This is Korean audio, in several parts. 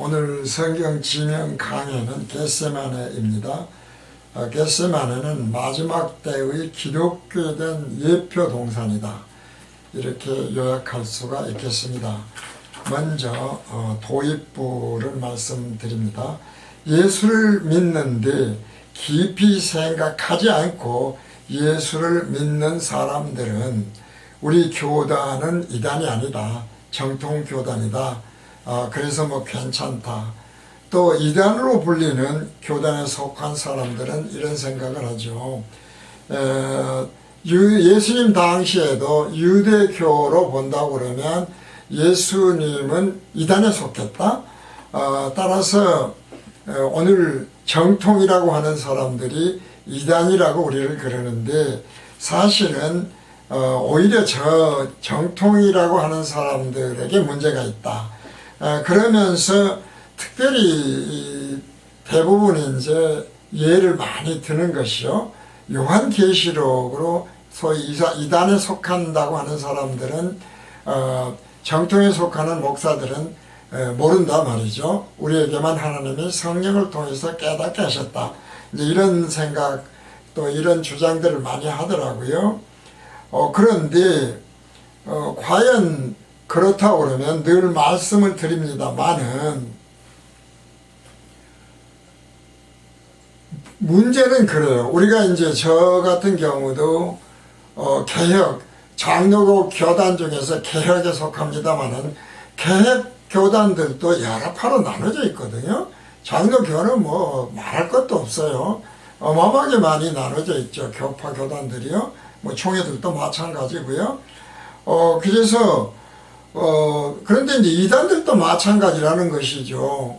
오늘 성경 지명 강해는 겟세마네입니다. 겟세마네는 마지막 때의 기독교에 대한 예표 동산이다, 이렇게 요약할 수가 있겠습니다. 먼저 도입부를 말씀드립니다. 예수를 믿는데 깊이 생각하지 않고 예수를 믿는 사람들은 우리 교단은 이단이 아니다, 정통교단이다, 그래서 뭐 괜찮다. 또 이단으로 불리는 교단에 속한 사람들은 이런 생각을 하죠. 예수님 당시에도 유대교로 본다고 그러면 예수님은 이단에 속했다. 따라서 오늘 정통이라고 하는 사람들이 이단이라고 우리를 그러는데, 사실은 오히려 저 정통이라고 하는 사람들에게 문제가 있다. 그러면서 특별히 대부분 이제 예를 많이 드는 것이요, 요한계시록으로 소위 이단에 속한다고 하는 사람들은 정통에 속하는 목사들은 모른다 말이죠. 우리에게만 하나님이 성령을 통해서 깨닫게 하셨다, 이제 이런 생각, 또 이런 주장들을 많이 하더라고요. 그런데 과연 그렇다고 그러면 늘 말씀을 드립니다만은, 문제는 그래요. 우리가 이제 저 같은 경우도 개혁, 장로교 교단 중에서 개혁에 속합니다만은, 개혁 교단들도 여러 파로 나눠져 있거든요. 장로교는 뭐 말할 것도 없어요. 어마어마하게 많이 나눠져 있죠. 교파 교단들이요. 뭐 총회들도 마찬가지고요. 그래서 그런데 이제 이단들도 마찬가지라는 것이죠.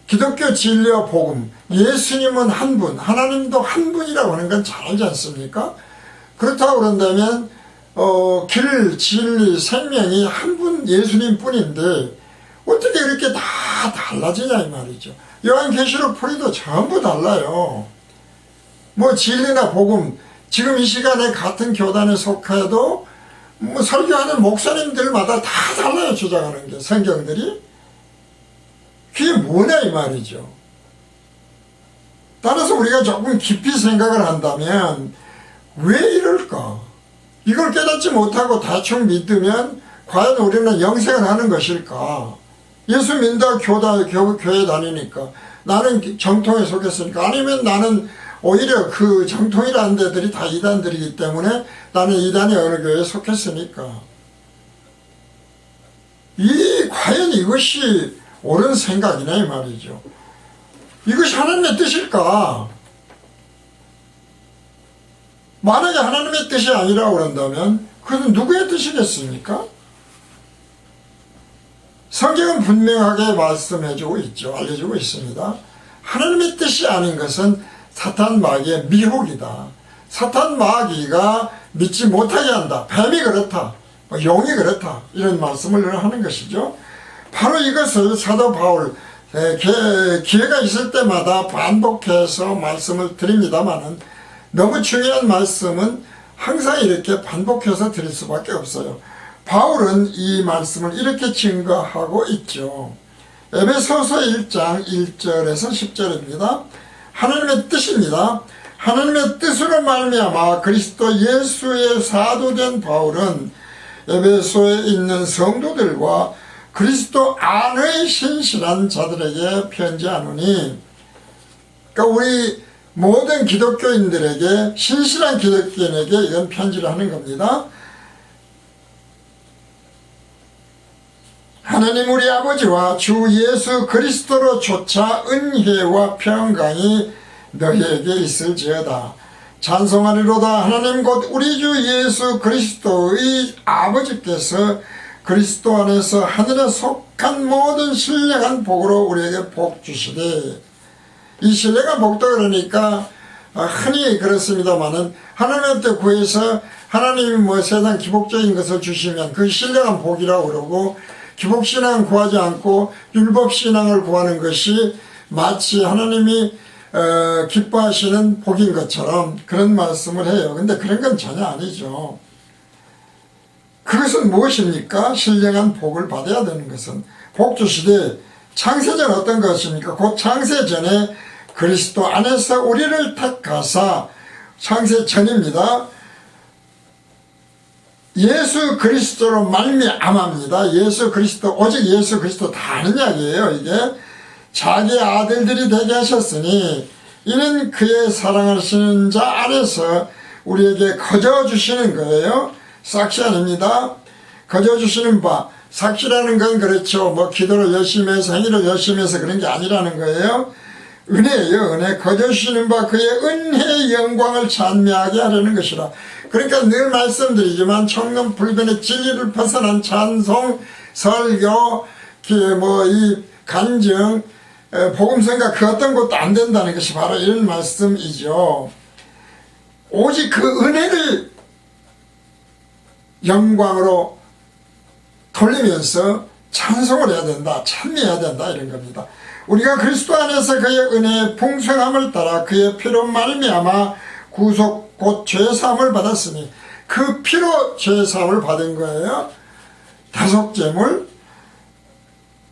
기독교 진리와 복음, 예수님은 한 분, 하나님도 한 분이라고 하는 건 잘 알지 않습니까? 그렇다고 그런다면 길, 진리, 생명이 한 분 예수님 뿐인데 어떻게 이렇게 다 달라지냐 이 말이죠. 요한계시록 풀이도 전부 달라요. 뭐 진리나 복음, 지금 이 시간에 같은 교단에 속해도 뭐 설교하는 목사님들마다 다 달라요, 주장하는 게, 성경들이. 그게 뭐냐 이 말이죠. 따라서 우리가 조금 깊이 생각을 한다면 왜 이럴까? 이걸 깨닫지 못하고 대충 믿으면 과연 우리는 영생을 하는 것일까? 예수 믿는다고 교회 다니니까, 나는 정통에 속했으니까, 아니면 나는 오히려 그 정통이라는 데들이 다 이단들이기 때문에 나는 이단의 어느 교회에 속했으니까. 과연 이것이 옳은 생각이냐 이 말이죠. 이것이 하나님의 뜻일까? 만약에 하나님의 뜻이 아니라고 그런다면 그것은 누구의 뜻이겠습니까? 성경은 분명하게 말씀해주고 있죠. 알려주고 있습니다. 하나님의 뜻이 아닌 것은 사탄 마귀의 미혹이다. 사탄 마귀가 믿지 못하게 한다. 뱀이 그렇다, 용이 그렇다, 이런 말씀을 하는 것이죠. 바로 이것을 사도 바울 기회가 있을 때마다 반복해서 말씀을 드립니다만은, 너무 중요한 말씀은 항상 이렇게 반복해서 드릴 수밖에 없어요. 바울은 이 말씀을 이렇게 증거하고 있죠. 에베소서 1장 1절에서 10절입니다. 하나님의 뜻입니다. 하나님의 뜻으로 말미암아 그리스도 예수의 사도된 바울은 에베소에 있는 성도들과 그리스도 안의 신실한 자들에게 편지하노니, 그러니까 우리 모든 기독교인들에게, 신실한 기독교인에게 이건 편지를 하는 겁니다. 하나님 우리 아버지와 주 예수 그리스도로 조차 은혜와 평강이 너희에게 있을지어다. 찬송하리로다. 하나님 곧 우리 주 예수 그리스도의 아버지께서 그리스도 안에서 하늘에 속한 모든 신령한 복으로 우리에게 복 주시되, 이 신령한 복도 그러니까 흔히 그렇습니다만은, 하나님한테 구해서 하나님이 뭐 세상 기복적인 것을 주시면 그 신령한 복이라고 그러고, 기복신앙 구하지 않고 율법신앙을 구하는 것이 마치 하나님이 기뻐하시는 복인 것처럼 그런 말씀을 해요. 근데 그런 건 전혀 아니죠. 그것은 무엇입니까? 신령한 복을 받아야 되는 것은 복주시대 창세전 어떤 것입니까? 곧 창세전에 그리스도 안에서 우리를 택하사 창세전입니다. 예수 그리스도로 말미암아입니다. 예수 그리스도 오직 예수 그리스도 다 아는 이야기예요. 이게 자기 아들들이 되게 하셨으니 이는 그의 사랑하시는 자 안에서 우리에게 거저 주시는 거예요. 삭시 아닙니다. 거저 주시는 바 삭시라는 건 그렇죠. 뭐 기도를 열심히 해서 행위를 열심히 해서 그런 게 아니라는 거예요. 은혜예요. 은혜. 거저 주시는 바 그의 은혜의 영광을 찬미하게 하려는 것이라. 그러니까 늘 말씀드리지만 청론불변의 진리를 벗어난 찬송, 설교, 이 간증, 복음성가 그 어떤 것도 안 된다는 것이 바로 이런 말씀이죠. 오직 그 은혜를 영광으로 돌리면서 찬송을 해야 된다, 찬미해야 된다 이런 겁니다. 우리가 그리스도 안에서 그의 은혜의 풍성함을 따라 그의 피로 말미암아 구속 곧 죄사함을 받았으니 그 피로 죄사함을 받은 거예요. 다속제물.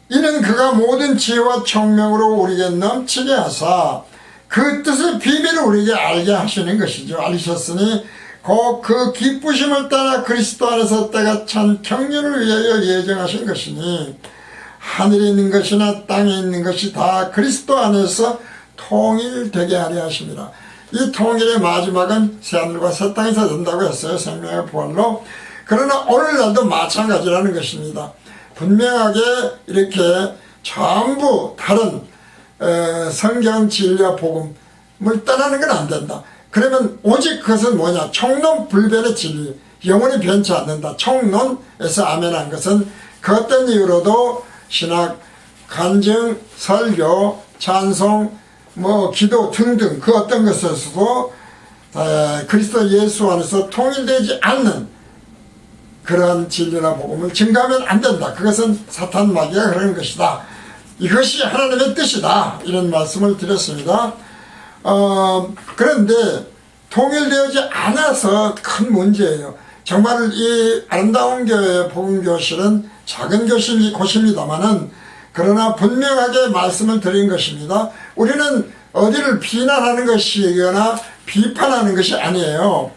이는 그가 모든 지혜와 총명으로 우리에게 넘치게 하사 그 뜻의 비밀을 우리에게 알게 하시는 것이죠. 알리셨으니 곧 그 기쁘심을 따라 그리스도 안에서 때가 찬 경륜을 위하여 예정하신 것이니 하늘에 있는 것이나 땅에 있는 것이 다 그리스도 안에서 통일되게 하려 하십니다. 이 통일의 마지막은 새하늘과 새 땅에서 된다고 했어요. 생명의 부활로. 그러나 오늘날도 마찬가지라는 것입니다. 분명하게 이렇게 전부 다른 성경 진리와 복음을 떠나는 건 안 된다. 그러면 오직 그것은 뭐냐? 총론불변의 진리, 영원히 변치 않는다. 총론에서 아멘한 것은 그 어떤 이유로도 신학, 간증, 설교, 찬송, 기도 등등 그 어떤 것에서도 그리스도 예수 안에서 통일되지 않는 그러한 진리나 복음을 증가하면 안 된다. 그것은 사탄 마귀가 그러는 것이다. 이것이 하나님의 뜻이다. 이런 말씀을 드렸습니다. 그런데 통일되지 않아서 큰 문제예요. 정말 이 아름다운 교회 복음교실은 작은 곳입니다만은 그러나 분명하게 말씀을 드린 것입니다. 우리는 어디를 비난하는 것이거나 비판하는 것이 아니에요.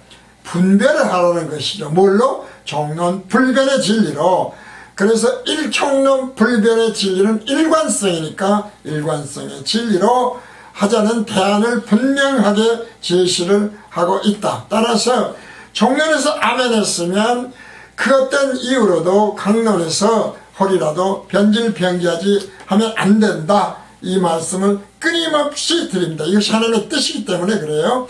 분별을 하라는 것이죠. 뭘로? 총론불변의 진리로. 그래서 일총론불변의 진리는 일관성이니까 일관성의 진리로 하자는 대안을 분명하게 제시를 하고 있다. 따라서 총론에서 아멘했으면 그 어떤 이유로도 강론에서 허리라도 변질변기하지 하면 안 된다. 이 말씀을 끊임없이 드립니다. 이것이 하나님의 뜻이기 때문에 그래요.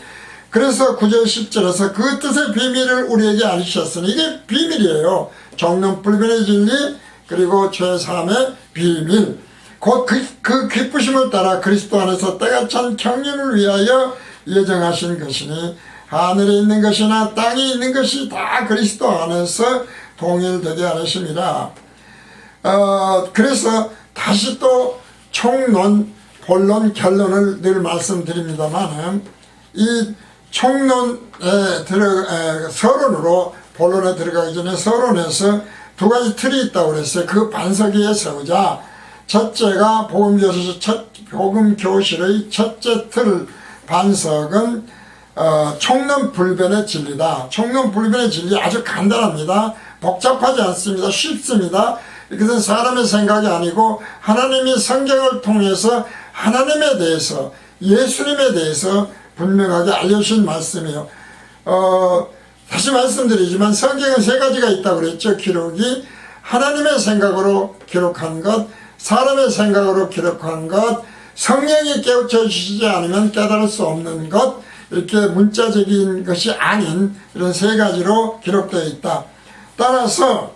그래서 9절 10절에서 그 뜻의 비밀을 우리에게 알리셨으니 이게 비밀이에요. 총론불변의 진리 그리고 죄사함의 비밀 곧 그 기쁘심을 따라 그리스도 안에서 때가 찬 경륜을 위하여 예정하신 것이니 하늘에 있는 것이나 땅에 있는 것이 다 그리스도 안에서 통일되게 하심이라. 그래서 다시 또 총론, 본론, 결론을 늘 말씀드립니다만 이 총론에 서론으로 본론에 들어가기 전에 서론에서 두 가지 틀이 있다고 그랬어요. 그 반석 위에 세우자. 첫째가 복음교실의 첫째 틀 반석은 총론불변의 진리다. 총론불변의 진리 아주 간단합니다. 복잡하지 않습니다. 쉽습니다. 이것은 사람의 생각이 아니고 하나님이 성경을 통해서 하나님에 대해서 예수님에 대해서 분명하게 알려주신 말씀이에요. 다시 말씀드리지만 성경은 세 가지가 있다고 그랬죠. 기록이 하나님의 생각으로 기록한 것, 사람의 생각으로 기록한 것, 성령이 깨우쳐 주시지 않으면 깨달을 수 없는 것, 이렇게 문자적인 것이 아닌 이런 세 가지로 기록되어 있다. 따라서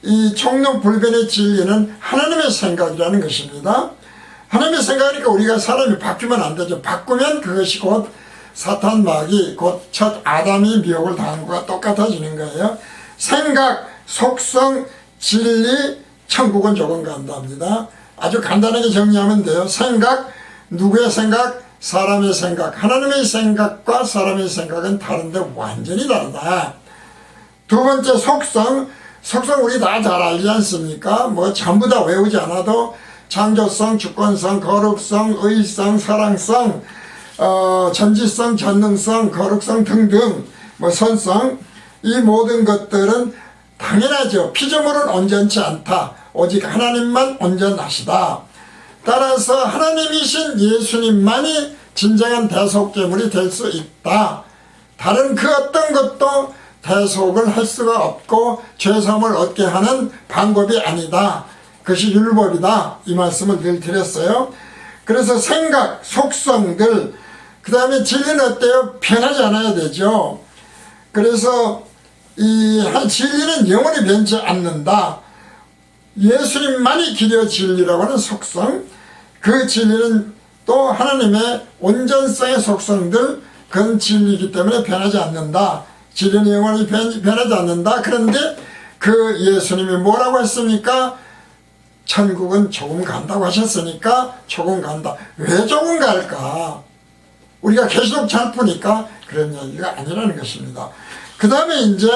이 총론불변의 진리는 하나님의 생각이라는 것입니다. 하나님의 생각이니까 우리가 사람이 바뀌면 안 되죠. 바꾸면 그것이 곧 사탄 마귀 곧 첫 아담이 미혹을 당한 것과 똑같아지는 거예요. 생각, 속성, 진리, 천국은 조금 간답니다. 아주 간단하게 정리하면 돼요. 생각, 누구의 생각? 사람의 생각. 하나님의 생각과 사람의 생각은 다른데 완전히 다르다. 두 번째 속성, 속성 우리 다 잘 알지 않습니까? 뭐 전부 다 외우지 않아도 창조성, 주권성, 거룩성, 의성, 사랑성, 전지성, 전능성, 거룩성 등등 뭐 선성, 이 모든 것들은 당연하죠. 피조물은 온전치 않다. 오직 하나님만 온전하시다. 따라서 하나님이신 예수님만이 진정한 대속제물이 될 수 있다. 다른 그 어떤 것도 대속을 할 수가 없고 죄사함을 얻게 하는 방법이 아니다. 그것이 율법이다. 이 말씀을 늘 드렸어요. 그래서 생각, 속성들, 그 다음에 진리는 어때요? 변하지 않아야 되죠. 그래서 이 진리는 영원히 변치 않는다. 예수님만이 길이요 진리라고 하는 속성, 그 진리는 또 하나님의 온전성의 속성들, 그건 진리이기 때문에 변하지 않는다. 진리는 영원히 변하지 않는다. 그런데 그 예수님이 뭐라고 했습니까? 천국은 조금 간다고 하셨으니까 조금 간다. 왜 조금 갈까? 우리가 계속 잘 푸니까 그런 얘기가 아니라는 것입니다. 그 다음에 이제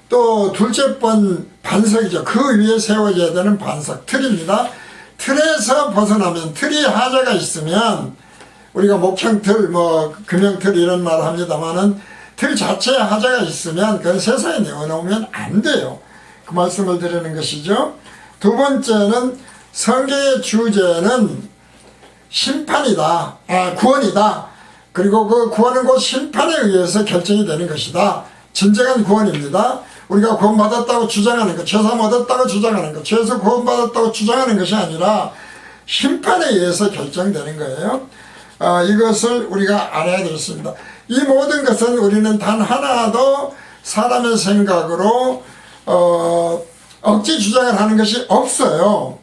또 둘째 번 반석이죠. 그 위에 세워져야 되는 반석, 틀입니다. 틀에서 벗어나면, 틀이 하자가 있으면, 우리가 목형틀, 뭐 금형틀 이런 말을 합니다만은 틀 자체에 하자가 있으면 그건 세상에 내어놓으면 안 돼요. 그 말씀을 드리는 것이죠. 두 번째는 성경의 주제는 심판이다. 구원이다. 그리고 그 구원은 곧 심판에 의해서 결정이 되는 것이다. 진정한 구원입니다. 우리가 구원받았다고 주장하는 것, 죄사함 얻었다고 주장하는 것, 죄에서 구원받았다고 주장하는 것이 아니라 심판에 의해서 결정되는 거예요. 이것을 우리가 알아야 되겠습니다. 이 모든 것은 우리는 단 하나도 사람의 생각으로 억지 주장을 하는 것이 없어요.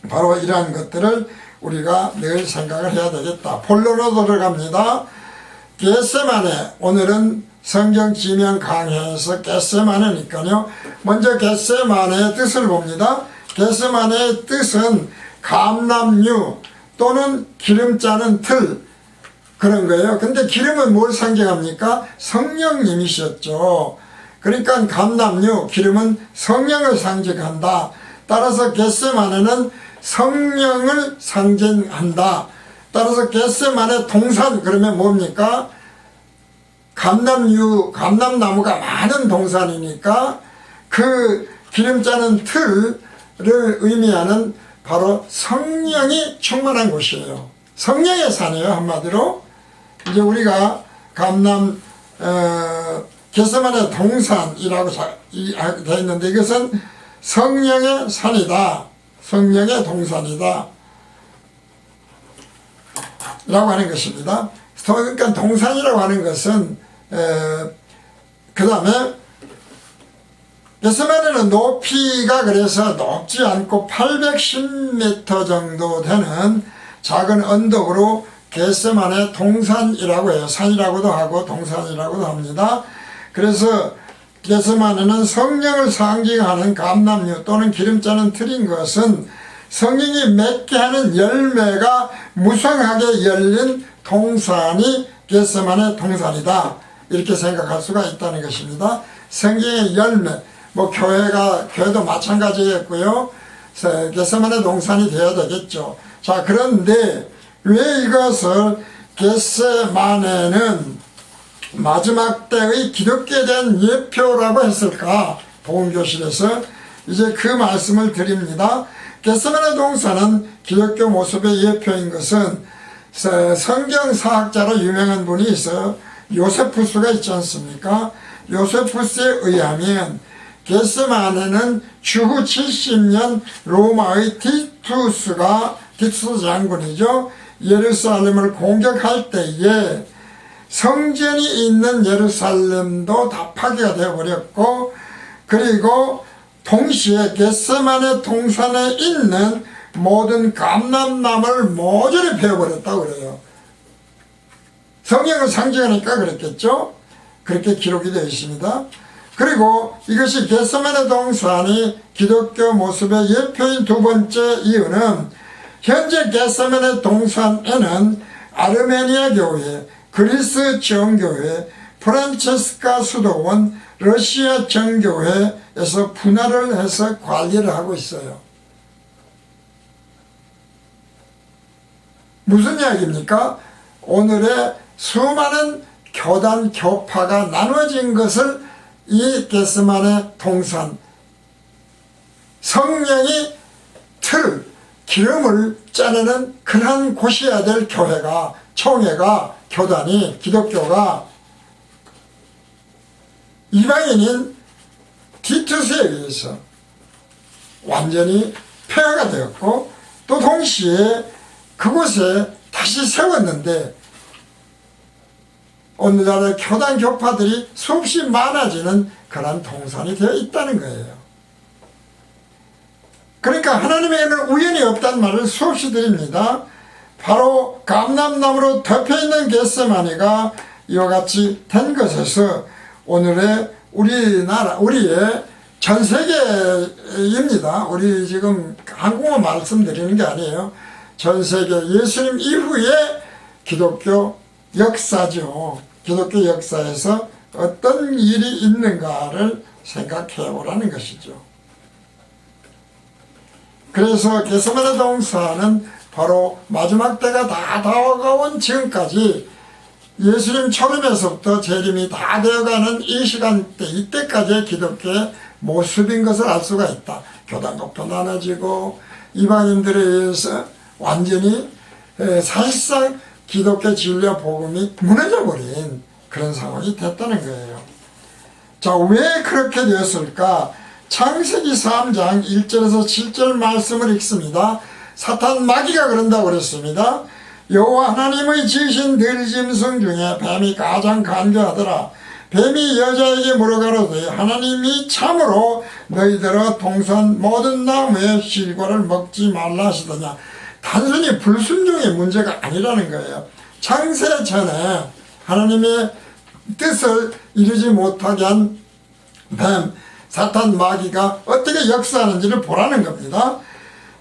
바로 이러한 것들을 우리가 늘 생각을 해야 되겠다. 본론으로 들어갑니다. 겟세마네, 오늘은 성경 지명 강해에서 겟세마네니까요. 먼저 겟세마네의 뜻을 봅니다. 겟세마네의 뜻은 감람류 또는 기름 짜는 틀, 그런 거예요. 근데 기름은 뭘 상징합니까? 성령님이셨죠. 그러니까 감람류, 기름은 성령을 상징한다. 따라서 겟세마네는 성령을 상징한다. 따라서 겟세마네 동산, 그러면 뭡니까? 감람나무가 많은 동산이니까 그 기름 짜는 틀을 의미하는 바로 성령이 충만한 곳이에요. 성령의 산이에요, 한마디로. 이제 우리가 겟세마네 동산이라고 되어 있는데 이것은 성령의 산이다. 성령의 동산이다. 라고 하는 것입니다. 그러니까 동산이라고 하는 것은 그 다음에 겟세마네는 높이가 그래서 높지 않고 810m 정도 되는 작은 언덕으로 겟세마네 동산이라고 해요. 산이라고도 하고 동산이라고도 합니다. 그래서 겟세마네는 성령을 상징하는 감람류 또는 기름 짜는 틀인 것은 성령이 맺게 하는 열매가 무성하게 열린 동산이 겟세마네 동산이다. 이렇게 생각할 수가 있다는 것입니다. 성경의 열매, 뭐 교회도 마찬가지겠고요. 겟세마네 동산이 되어야 되겠죠. 자, 그런데 왜 이것을 겟세마네는 마지막 때의 기독교에 대한 예표라고 했을까? 복음교실에서 이제 그 말씀을 드립니다. 겟세마네 동산은 기독교 모습의 예표인 것은 성경사학자로 유명한 분이 있어요. 요세푸스가 있지 않습니까? 요세푸스에 의하면 겟세마네는 주후 70년 로마의 티투스 장군이죠. 예루살렘을 공격할 때에 성전이 있는 예루살렘도 다 파괴가 되어버렸고, 그리고 동시에 겟세마네 동산에 있는 모든 감람나무를 모조리 베어버렸다고 그래요. 성령을 상징하니까 그랬겠죠. 그렇게 기록이 되어 있습니다. 그리고 이것이 겟세마네 동산이 기독교 모습의 예표인 두 번째 이유는 현재 겟세마네 동산에는 아르메니아 교회, 그리스 정교회, 프란체스카 수도원, 러시아 정교회, 교단에서 분할을 해서 관리를 하고 있어요. 무슨 이야기입니까? 오늘의 수많은 교단 교파가 나눠진 것을 이 겟세마네 동산, 성령이 기름을 짜내는 그러한 곳이어야 될 교회가, 총회가, 교단이, 기독교가 이방인인 디투스에 의해서 완전히 폐허가 되었고, 또 동시에 그곳에 다시 세웠는데 오늘날의 교단 교파들이 수없이 많아지는 그런 동산이 되어 있다는 거예요. 그러니까 하나님에게는 우연이 없다는 말을 수없이 드립니다. 바로 감람나무로 덮여있는 겟세마네가 이와 같이 된 것에서 오늘의 우리의 전 세계입니다. 우리 지금 한국어 말씀드리는 게 아니에요. 전 세계 예수님 이후에 기독교 역사죠. 기독교 역사에서 어떤 일이 있는가를 생각해 보라는 것이죠. 그래서 겟세마네 동산은 바로 마지막 때가 다 다가온 지금까지 예수님 초림에서부터 재림이 다 되어가는 이 시간대, 이때까지의 기독교의 모습인 것을 알 수가 있다. 교단급도 나눠지고 이방인들에 의해서 완전히 사실상 기독교 진리와 복음이 무너져버린 그런 상황이 됐다는 거예요. 자, 왜 그렇게 되었을까? 창세기 3장 1절에서 7절 말씀을 읽습니다. 사탄 마귀가 그런다고 그랬습니다. 여호와 하나님의 지으신 들짐승 중에 뱀이 가장 간교하더라. 뱀이 여자에게 물어가로되 하나님이 참으로 너희들의 동산 모든 나무의 실과를 먹지 말라 하시더냐. 단순히 불순종의 문제가 아니라는 거예요. 창세 전에 하나님의 뜻을 이루지 못하게 한 뱀, 사탄 마귀가 어떻게 역사하는지를 보라는 겁니다.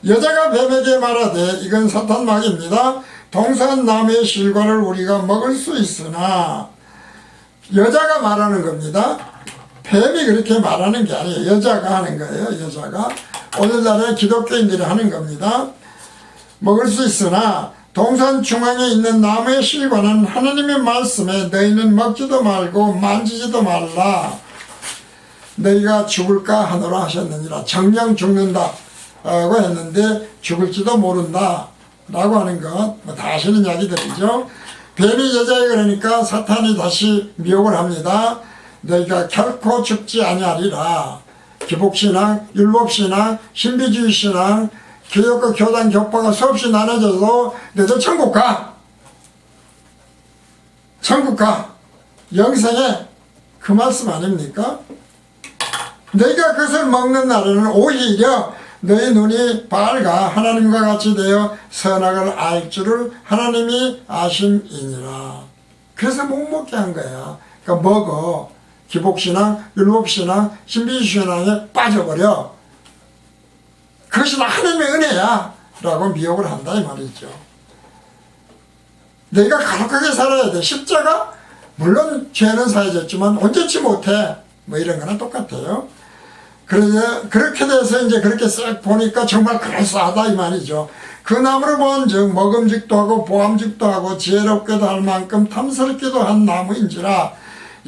여자가 뱀에게 말하되 이건 사탄 마귀입니다. 동산 나무의 실과를 우리가 먹을 수 있으나, 여자가 말하는 겁니다. 뱀이 그렇게 말하는 게 아니에요. 여자가 하는 거예요. 여자가 오늘날의 기독교인들이 하는 겁니다. 먹을 수 있으나 동산 중앙에 있는 나무의 실과는 하나님의 말씀에 너희는 먹지도 말고 만지지도 말라. 너희가 죽을까 하노라 하셨느니라. 정녕 죽는다 라고 했는데 죽을지도 모른다 라고 하는 것 다 아시는 이야기들이죠. 뱀이 여자에 그러니까 사탄이 다시 미혹을 합니다. 너희가 결코 죽지 아니하리라. 기복신앙, 율법신앙, 신비주의신앙, 교역과 교단 교파가 수없이 나눠져도 너희들 천국 가! 천국 가! 영생에 그 말씀 아닙니까? 너희가 그것을 먹는 날에는 오히려 너희 눈이 밝아 하나님과 같이 되어 선악을 알 줄을 하나님이 아심이니라. 그래서 못 먹게 한 거야. 그러니까 먹어. 기복신앙, 율법신앙, 신비주의신앙에 빠져버려. 그것이 다 하나님의 은혜야 라고 미혹을 한다 이 말이죠. 너희가 가혹하게 살아야 돼. 십자가? 물론 죄는 사해졌지만 온전치 못해. 뭐 이런 거는 똑같아요. 그렇게 돼서 이제 그렇게 쓱 보니까 정말 그럴싸하다 이 말이죠. 그 나무를 본즉 먹음직도 하고 보암직도 하고 지혜롭게도 할 만큼 탐스럽기도 한 나무인지라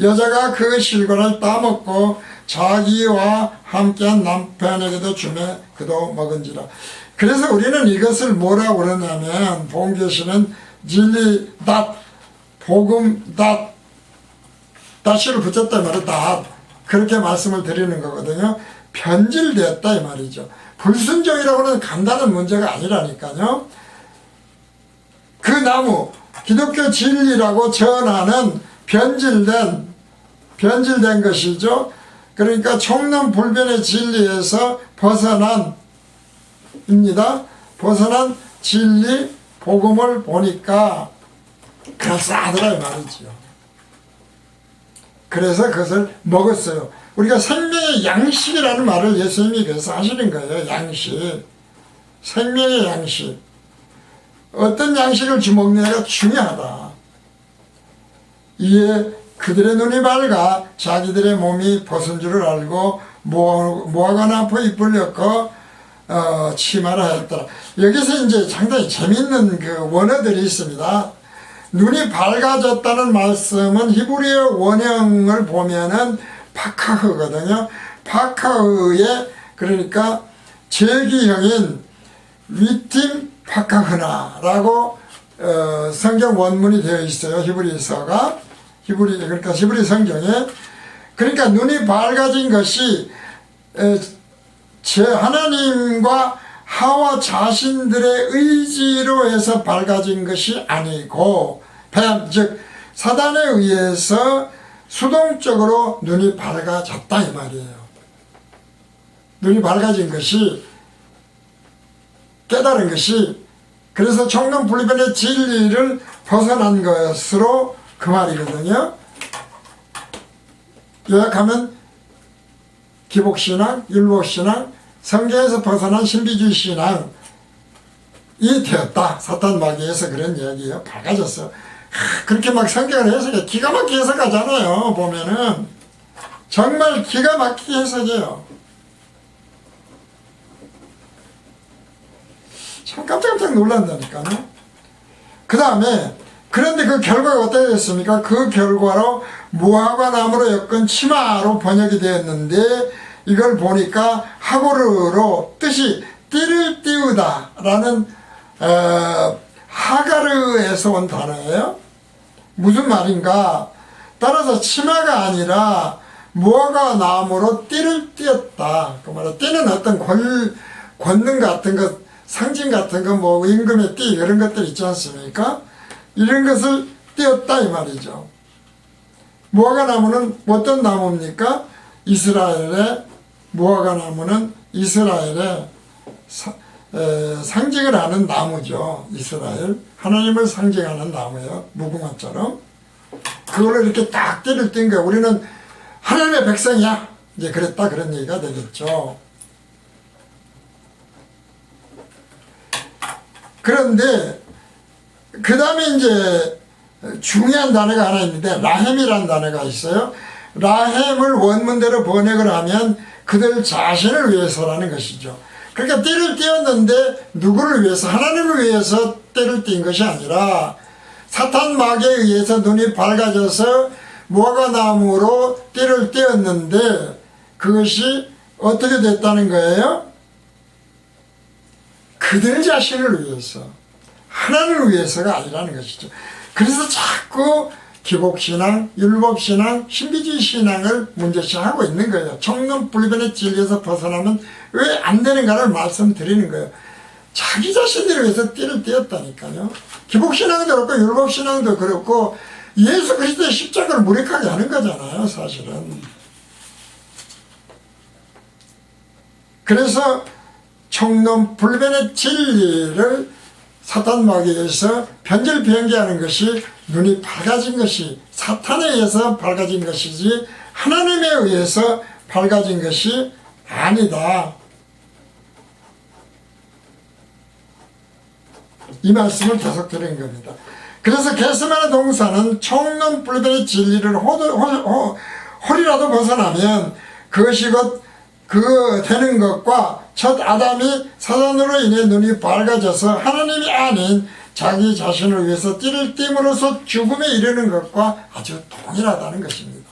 여자가 그 실과를 따먹고 자기와 함께한 남편에게도 주매 그도 먹은지라. 그래서 우리는 이것을 뭐라고 그러냐면 본교시는 진리 닷 복음 닷시를 붙였다 말이야. 닷 그렇게 말씀을 드리는 거거든요. 변질되었다 이 말이죠. 불순종이라고는 간단한 문제가 아니라니까요. 그 나무 기독교 진리라고 전하는 변질된 것이죠. 그러니까 총론불변의 진리에서 벗어난 진리 복음을 보니까 그럴싸하더라 이 말이죠. 그래서 그것을 먹었어요. 우리가 생명의 양식이라는 말을 예수님이 그래서 하시는 거예요. 양식. 생명의 양식. 어떤 양식을 주먹느냐가 중요하다. 이에 그들의 눈이 밝아 자기들의 몸이 벗은 줄을 알고 모아가 나포 입을 엮어 치마라 하였더라. 여기서 이제 상당히 재밌는 그 원어들이 있습니다. 눈이 밝아졌다는 말씀은 히브리어 원형을 보면은 파카흐거든요. 파카흐의 그러니까 제기형인 위팀 파카흐나라고 성경 원문이 되어 있어요. 히브리서가 그러니까 히브리 성경에 그러니까 눈이 밝아진 것이 제 하나님과 하와 자신들의 의지로 해서 밝아진 것이 아니고 즉 사단에 의해서 수동적으로 눈이 밝아졌다 이 말이에요. 눈이 밝아진 것이 깨달은 것이 그래서 청론불변의 진리를 벗어난 것으로 그 말이거든요. 요약하면 기복신앙, 율법신앙, 성경에서 벗어난 신비주의 신앙이 되었다. 사탄 마귀에서 그런 이야기예요. 밝아졌어. 그렇게 막 성경을 해석해. 기가 막히게 해석하잖아요. 보면은 정말 기가 막히게 해석해요. 참 깜짝깜짝 놀란다니까요. 그 다음에 그런데 그 결과가 어떻게 됐습니까? 그 결과로 무화과 나무로 엮은 치마로 번역이 되었는데 이걸 보니까 하고르로 뜻이 띠를 띄우다 라는 하가르에서 온 단어예요. 무슨 말인가? 따라서 치마가 아니라 무화과 나무로 띠를 띄었다. 그 말은 띠는 어떤 권능 같은 것, 상징 같은 거, 뭐 임금의 띠 이런 것들 있지 않습니까? 이런 것을 띄었다 이 말이죠. 무화과 나무는 어떤 나무입니까? 이스라엘의 무화과 나무는 이스라엘의 상징을 하는 나무죠. 이스라엘 하나님을 상징하는 나무예요. 무궁화처럼 그걸로 이렇게 딱 띠를 띈 거예요. 우리는 하나님의 백성이야. 이제 그랬다 그런 얘기가 되겠죠. 그런데 그 다음에 이제 중요한 단어가 하나 있는데 라햄이라는 단어가 있어요. 라햄을 원문대로 번역을 하면 그들 자신을 위해서라는 것이죠. 그러니까 띠를 띄었는데 누구를 위해서? 하나님을 위해서 띠를 띈 것이 아니라 사탄 마귀에 의해서 눈이 밝아져서 무화과 나무로 띠를 띄었는데 그것이 어떻게 됐다는 거예요? 그들 자신을 위해서, 하나님을 위해서가 아니라는 것이죠. 그래서 자꾸 기복신앙, 율법신앙, 신비주의 신앙을 문제시하고 있는 거예요. 청론불변의 진리에서 벗어나면 왜 안 되는가를 말씀드리는 거예요. 자기 자신들을 위해서 띠를 띄었다니까요. 기복신앙도 그렇고 율법신앙도 그렇고 예수 그리스도의 십자가를 무력하게 하는 거잖아요. 사실은. 그래서 청론불변의 진리를 사탄 마귀에서 변절변개하는 것이 눈이 밝아진 것이 사탄에 의해서 밝아진 것이지 하나님에 의해서 밝아진 것이 아니다. 이 말씀을 계속 드린 겁니다. 그래서 겟세마네 동산은 청론불변의 진리를 홀이라도 벗어나면 그것이 곧 그 되는 것과 첫 아담이 사단으로 인해 눈이 밝아져서 하나님이 아닌 자기 자신을 위해서 띠를 띠므로써 죽음에 이르는 것과 아주 동일하다는 것입니다.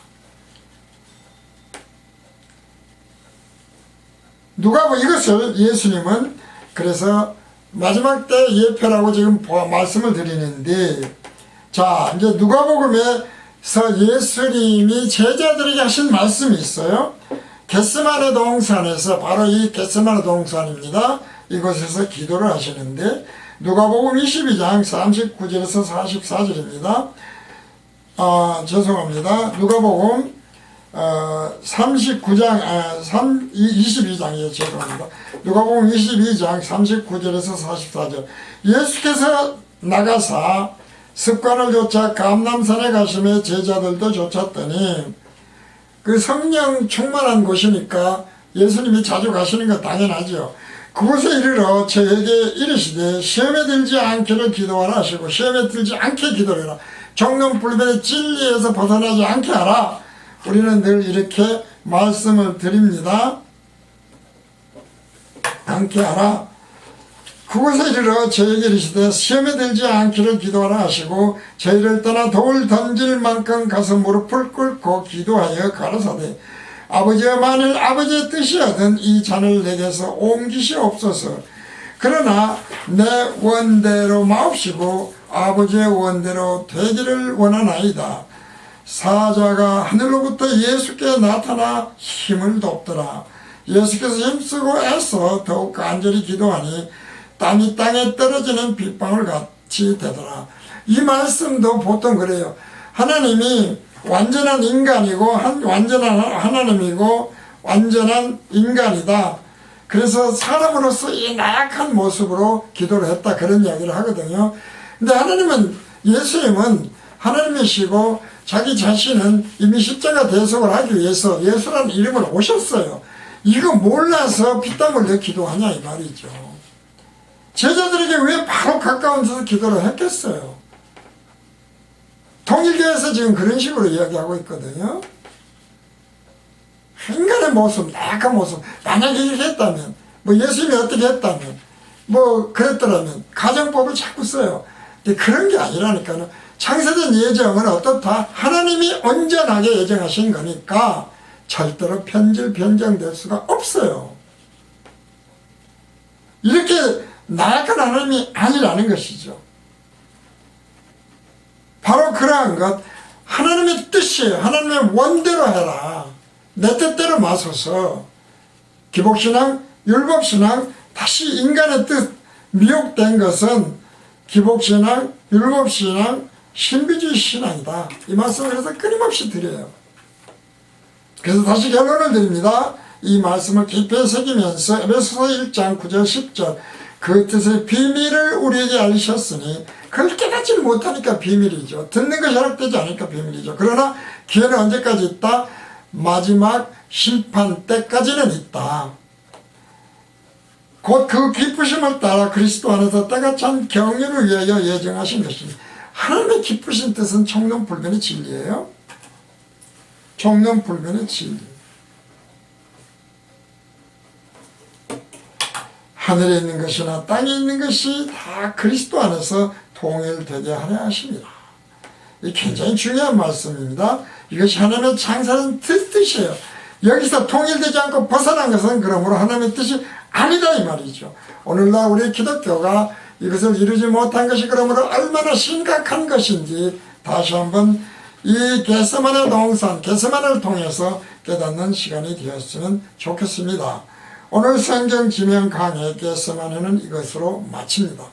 누가 뭐 이것을 예수님은 그래서 마지막 때 예표라고 지금 말씀을 드리는데 자 이제 누가복음에서 예수님이 제자들에게 하신 말씀이 있어요. 겟세마네 동산에서 바로 이 겟세마네 동산입니다. 이곳에서 기도를 하시는데 누가복음 22장 39절에서 44절입니다. 죄송합니다. 누가복음 39장 22장이에요. 죄송합니다. 누가복음 22장 39절에서 44절 예수께서 나가사 습관을 좇아 감람산에 가시며 제자들도 쫓았더니 그 성령 충만한 곳이니까 예수님이 자주 가시는 거 당연하죠. 그곳에 이르러 저에게 이르시되 시험에 들지 않기를 기도하라 하시고 시험에 들지 않게 기도하라. 청론불변의 진리에서 벗어나지 않게 하라. 우리는 늘 이렇게 말씀을 드립니다. 않게 하라. 그곳에 이르러 저에게 이르시되 시험에 들지 않기를 기도하라 하시고 저희를 떠나 돌 던질 만큼 가서 무릎을 꿇고 기도하여 가라사대 아버지여 만일 아버지의 뜻이거든 이 잔을 내게서 옮기시옵소서. 그러나 내 원대로 마옵시고 아버지의 원대로 되기를 원하나이다. 사자가 하늘로부터 예수께 나타나 힘을 돕더라. 예수께서 힘쓰고 애써 더욱 간절히 기도하니 땅이 땅에 떨어지는 빗방울 같이 되더라. 이 말씀도 보통 그래요. 하나님이 완전한 인간이고 완전한 하나님이고 완전한 인간이다. 그래서 사람으로서 이 나약한 모습으로 기도를 했다, 그런 이야기를 하거든요. 근데 예수님은 하나님이시고 자기 자신은 이미 십자가 대속을 하기 위해서 예수라는 이름을 오셨어요. 이거 몰라서 피땀 흘려 기도하냐 이 말이죠. 제자들에게 왜 바로 가까운 데서 기도를 했겠어요? 통일교에서 지금 그런 식으로 이야기하고 있거든요. 인간의 모습, 나약한 모습, 만약에 이렇게 했다면, 예수님이 어떻게 했다면, 그랬더라면, 가정법을 자꾸 써요. 근데 그런 게 아니라니까요. 창세된 예정은 어떻다? 하나님이 온전하게 예정하신 거니까 절대로 변경될 수가 없어요. 이렇게 나약한 하나님이 아니라는 것이죠. 바로 그러한 것, 하나님의 뜻이에요. 하나님의 원대로 해라. 내 뜻대로 마소서. 기복신앙, 율법신앙, 다시 인간의 뜻 미혹된 것은 기복신앙, 율법신앙, 신비주의 신앙이다. 이 말씀을 그래서 끊임없이 드려요. 그래서 다시 결론을 드립니다. 이 말씀을 깊이 새기면서 에베소서 1장 9절 10절 그 뜻의 비밀을 우리에게 알리셨으니 그걸 깨닫지 못하니까 비밀이죠. 듣는 것이 허락되지 않으니까 비밀이죠. 그러나 기회는 언제까지 있다? 마지막 심판 때까지는 있다. 곧 그 기쁘심을 따라 그리스도 안에서 때가 찬 경륜을 위하여 예정하신 것이니 하나님의 기쁘신 뜻은 청론불변의 진리예요. 청론불변의 진리. 하늘에 있는 것이나 땅에 있는 것이 다 그리스도 안에서 통일되게 하려 하십니다. 이 굉장히 중요한 말씀입니다. 이것이 하나님의 창사된 뜻이에요. 여기서 통일되지 않고 벗어난 것은 그러므로 하나님의 뜻이 아니다 이 말이죠. 오늘날 우리 기독교가 이것을 이루지 못한 것이 그러므로 얼마나 심각한 것인지 다시 한번 이 겟세마네 동산, 겟세마네를 통해서 깨닫는 시간이 되었으면 좋겠습니다. 오늘 성경 지명 강의 겟세마네는 이것으로 마칩니다.